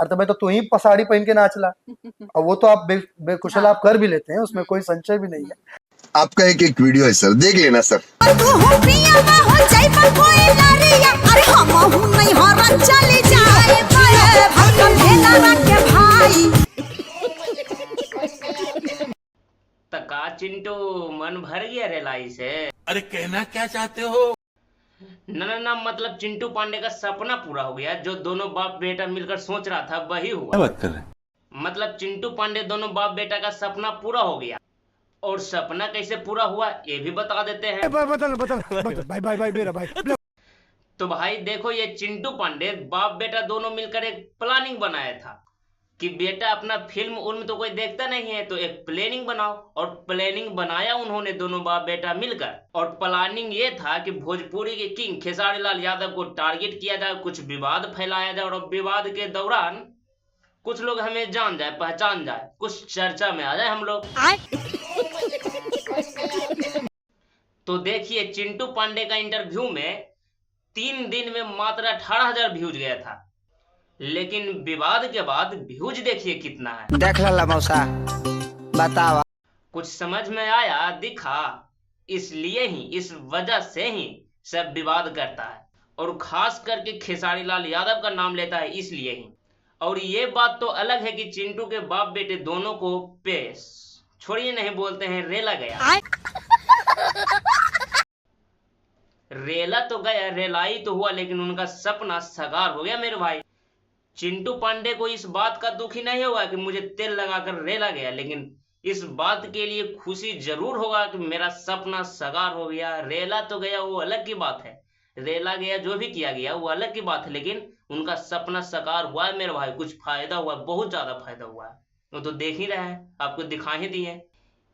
और तो मैं तो तू ही साड़ी पहन के नाच ला। और वो तो आप बेकुशल आप कर भी लेते हैं, उसमें कोई संशय भी नहीं है। आपका एक वीडियो है सर, देख लेना सर। तका चिंटू मन भर गया रेलाई से। अरे कहना क्या चाहते हो? ना मतलब चिंटू पांडे का सपना पूरा हो गया, जो दोनों बाप बेटा मिलकर सोच रहा था वही हुआ। क्या बात कर रहे हैं? मतलब चिंटू पांडे दोनों बाप बेटा का सपना पूरा हो गया। और सपना कैसे पूरा हुआ ये भी बता देते हैं। बता भाई मेरा भाई। तो भाई देखो, ये चिंटू पांडे बाप बेटा दोनों मिलकर एक प्लानिंग बनाया था कि बेटा अपना फिल्म उल्म तो कोई देखता नहीं है, तो एक प्लानिंग बनाओ। और प्लानिंग बनाया उन्होंने दोनों बाप बेटा मिलकर। और प्लानिंग ये था कि भोजपुरी के किंग खेसारी लाल यादव को टारगेट किया जाए, कुछ विवाद फैलाया जाए, और विवाद के दौरान कुछ लोग हमें जान जाए, पहचान जाए, कुछ चर्चा में आ जाए हम लोग। तो देखिए, चिंटू पांडे का इंटरव्यू में 3 दिन में मात्र 18,000 व्यूज गया था। लेकिन विवाद के बाद व्यूज देखिए कितना है। देख ला मौसा, बतावा। कुछ समझ में आया, दिखा, इसलिए ही, इस वजह से ही सब विवाद करता है। और खास करके खेसारी लाल यादव का नाम लेता है इसलिए ही। और ये बात तो अलग है कि चिंटू के बाप बेटे दोनों को पेश छोड़िए नहीं बोलते हैं, रेला गया। रेला तो गया, रेलाई तो हुआ, लेकिन उनका सपना साकार हो गया मेरे भाई। चिंटू पांडे को इस बात का दुख ही नहीं होगा कि मुझे तेल लगाकर रेला गया, लेकिन इस बात के लिए खुशी जरूर होगा कि मेरा सपना साकार हो गया। रेला तो गया, वो अलग की बात है, रेला गया, जो भी किया गया वो अलग की बात है, लेकिन उनका सपना साकार हुआ है मेरे भाई। कुछ फायदा हुआ, बहुत ज्यादा फायदा हुआ है, वो तो देख ही रहे हैं, आपको दिखा ही दिए।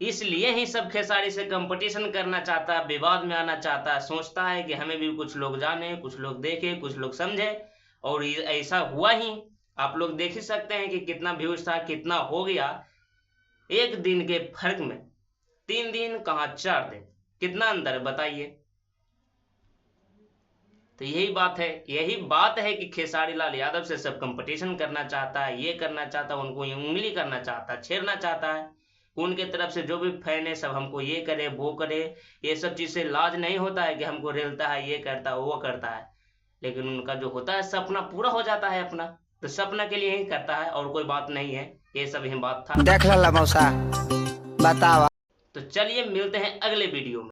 इसलिए ही सब खेसारी से कंपटीशन करना चाहता है, विवाद में आना चाहता है, सोचता है कि हमें भी कुछ लोग जाने, कुछ लोग देखे, कुछ लोग समझे। और ऐसा हुआ ही। आप लोग देख ही सकते हैं कि कितना व्यूज था, कितना हो गया एक दिन के फर्क में। 3 दिन कहाँ 4 दिन, कितना अंतर है बताइए। तो यही बात है कि खेसारी लाल यादव से सब कंपटीशन करना चाहता है, ये करना चाहता है, उनको उंगली करना चाहता है, छेड़ना चाहता है। उनके तरफ से जो भी फैन है सब हमको ये करे वो करे, ये सब चीज से लाज नहीं होता है कि हमको रेलता है, ये करता है, वो करता है। लेकिन उनका जो होता है सपना पूरा हो जाता है अपना, तो सपना के लिए ही करता है, और कोई बात नहीं है। ये सब ही बात था। देख ला मौसा, बतावा। तो चलिए मिलते हैं अगले वीडियो में।